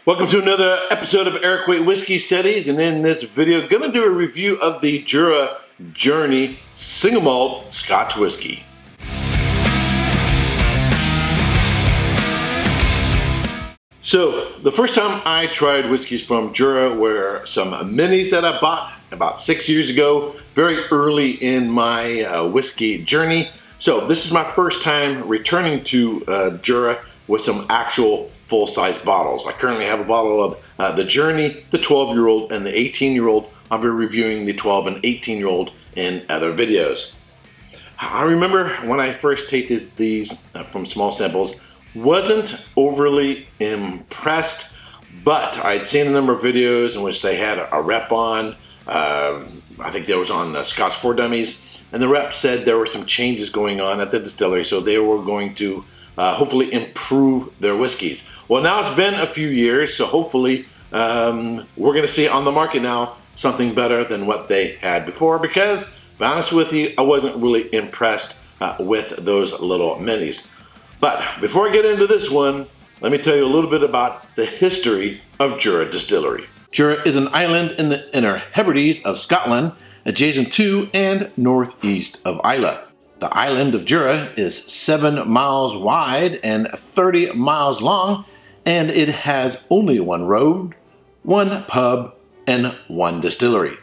Welcome to another episode of Erik Wait Whiskey Studies, and in this video, going to do a review of the Jura Journey Single Malt Scotch Whisky. So, the first time I tried whiskeys from Jura were some minis that I bought about 6 years ago, very early in my whiskey journey. So, this is my first time returning to Jura with some actual full-size bottles. I currently have a bottle of the Journey, the 12-year-old, and the 18-year-old. I'll be reviewing the 12 and 18-year-old in other videos. I remember when I first tasted these from small samples, wasn't overly impressed, but I'd seen a number of videos in which they had a rep on. I think there was on Scotch for Dummies, and the rep said there were some changes going on at the distillery, so they were going to hopefully improve their whiskeys. Well, now it's been a few years, so hopefully we're going to see on the market now something better than what they had before, because, to be honest with you, I wasn't really impressed with those little minis. But before I get into this one, let me tell you a little bit about the history of Jura Distillery. Jura is an island in the Inner Hebrides of Scotland, adjacent to and northeast of Islay. The island of Jura is 7 miles wide and 30 miles long, and it has only one road, one pub, and one distillery.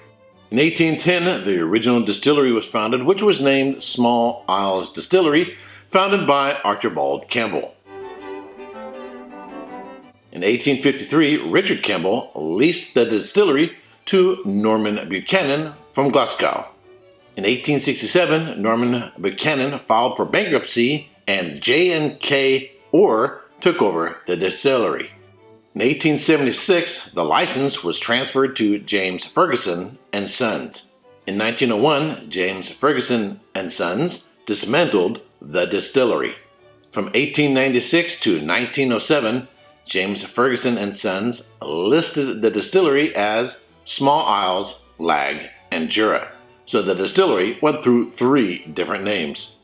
In 1810, the original distillery was founded, which was named Small Isles Distillery, founded by Archibald Campbell. In 1853, Richard Campbell leased the distillery to Norman Buchanan from Glasgow. In 1867, Norman Buchanan filed for bankruptcy, and J&K Orr took over the distillery. In 1876, the license was transferred to James Ferguson Sons. In 1901, James Ferguson Sons dismantled the distillery. From 1896 to 1907, James Ferguson Sons listed the distillery as Small Isles, Lag, and Jura. So the distillery went through 3 different names.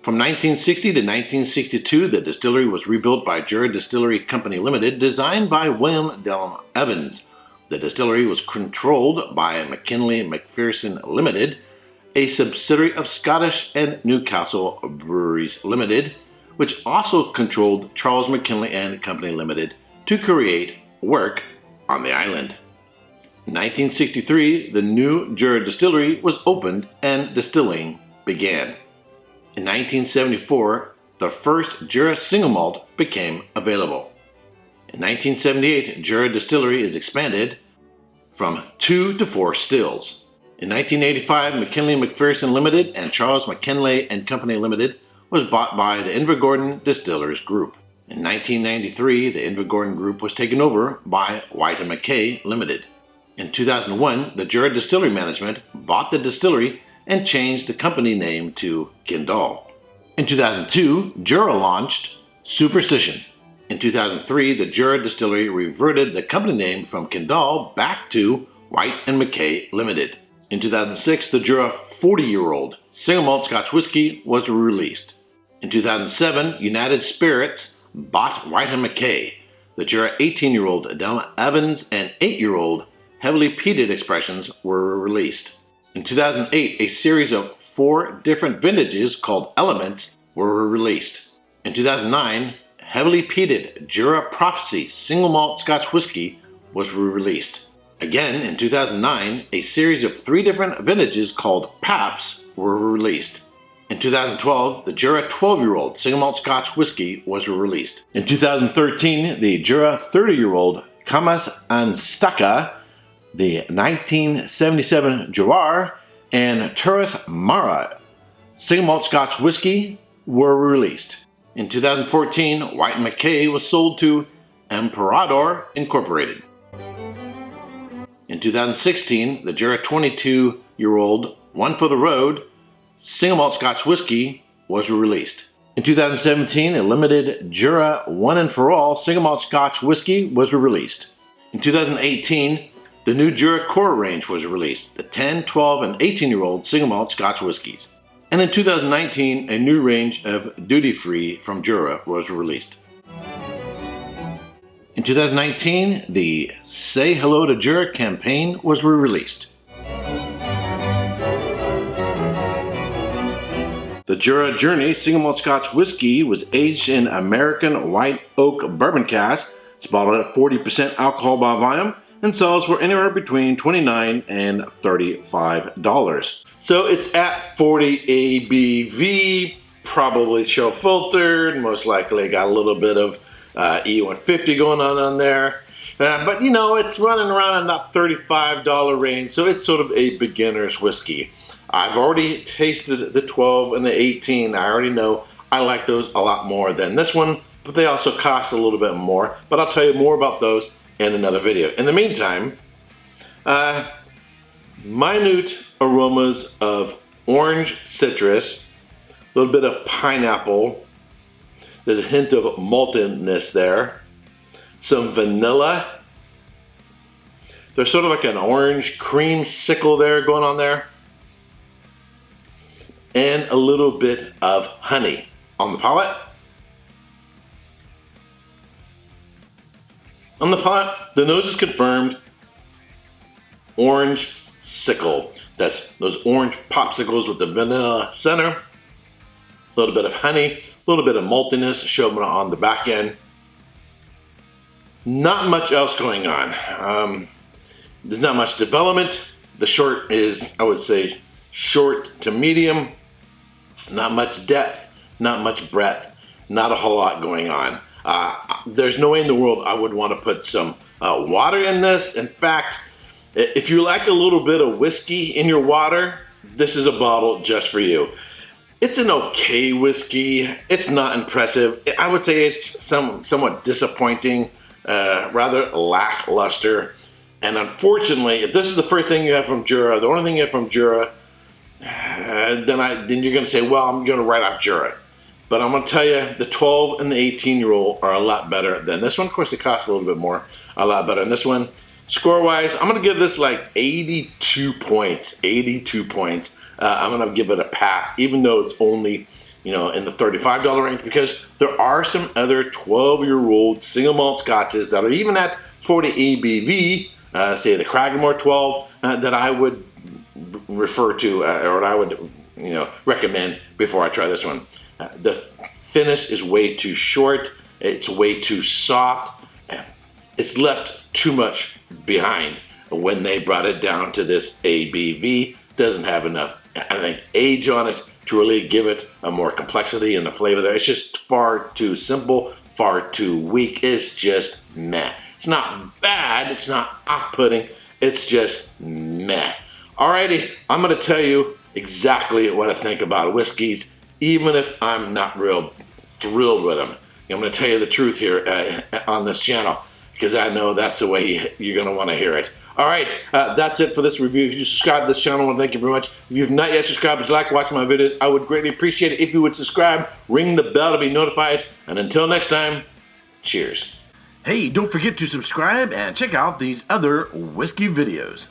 From 1960 to 1962, the distillery was rebuilt by Jura Distillery Company Limited, designed by William Dellum Evans. The distillery was controlled by McKinley Macpherson Limited, a subsidiary of Scottish and Newcastle Breweries Limited, which also controlled Charles McKinley and Company Limited to create work on the island. In 1963, the new Jura Distillery was opened and distilling began. In 1974, the first Jura single malt became available. In 1978, Jura Distillery is expanded from 2 to 4 stills. In 1985, McKinley Macpherson Limited and Charles McKinley and Company Limited was bought by the Invergordon Distillers Group. In 1993, the Invergordon Group was taken over by White & Mackay Limited. In 2001, the Jura Distillery Management bought the distillery and changed the company name to Kyndal. In 2002, Jura launched Superstition. In 2003, the Jura Distillery reverted the company name from Kyndal back to White & Mackay Limited. In 2006, the Jura 40-year-old single malt Scotch whisky was released. In 2007, United Spirits bought White & Mackay. The Jura 18-year-old Dellum Evans and 8-year-old heavily peated expressions were released. In 2008, a series of 4 different vintages called Elements were released. In 2009, heavily peated Jura Prophecy single malt Scotch whisky was released. Again, in 2009, a series of 3 different vintages called Paps were released. In 2012, the Jura 12-year-old single malt Scotch whisky was released. In 2013, the Jura 30-year-old Kamas Anstaka, the 1977 Jawar, and Turris Mara single malt Scotch whisky were released. In 2014, White & Mackay was sold to Emperador Incorporated. In 2016, the Jura 22-year-old One for the Road single malt Scotch whisky was released. In 2017, a limited Jura One and For All single malt Scotch whisky was released. In 2018, the new Jura Core range was released, the 10, 12, and 18-year-old single malt Scotch whiskies. And in 2019, a new range of duty-free from Jura was released. In 2019, the Say Hello to Jura campaign was released. The Jura Journey Single Malt Scotch Whisky was aged in American white oak bourbon cask. It's bottled at 40% alcohol by volume and sells for anywhere between $29 and $35. So it's at 40 ABV, probably chill filtered, most likely got a little bit of E150 going on there. But you know, it's running around in that $35 range, so it's sort of a beginner's whiskey. I've already tasted the 12 and the 18. I already know I like those a lot more than this one, but they also cost a little bit more. But I'll tell you more about those in another video. In the meantime, minute aromas of orange citrus, a little bit of pineapple. There's a hint of maltiness there. Some vanilla. There's sort of like an orange creamsicle there going on there. And a little bit of honey on the palate. On the palate, the nose is confirmed orange sickle. That's those orange popsicles with the vanilla center. A little bit of honey, a little bit of maltiness showing on the back end. Not much else going on. There's not much development. The short is, I would say, short to medium. Not much depth, not much breadth, not a whole lot going on. There's no way in the world I would want to put some water in this. In fact, if you like a little bit of whiskey in your water, this is a bottle just for you. It's an okay whiskey. It's not impressive. I would say it's somewhat disappointing, rather lackluster. And unfortunately, if this is the first thing you have from Jura, the only thing you have from Jura, then you're going to say, well, I'm going to write off Jura. But I'm going to tell you, the 12 and the 18-year-old are a lot better than this one. Of course, it costs a little bit more, a lot better than this one. Score-wise, I'm going to give this like 82 points. 82 points. I'm going to give it a pass, even though it's only, you know, in the $35 range, because there are some other 12-year-old single malt scotches that are even at 40 ABV, say the Cragganmore 12, that I would refer to, or I would, you know, recommend before I try this one. The finish is way too short. It's way too soft. It's left too much behind when they brought it down to this ABV. Doesn't have enough, I think, age on it to really give it a more complexity and the flavor there. It's just far too simple, far too weak. It's just meh. It's not bad. It's not off-putting. It's just meh. Alrighty, I'm going to tell you exactly what I think about whiskeys, even if I'm not real thrilled with them. I'm going to tell you the truth here on this channel, because I know that's the way you're going to want to hear it. Alright, that's it for this review. If you subscribe to this channel, I want to thank you very much. If you've not yet subscribed, please like watching my videos. I would greatly appreciate it if you would subscribe, ring the bell to be notified, and until next time, cheers. Hey, don't forget to subscribe and check out these other whiskey videos.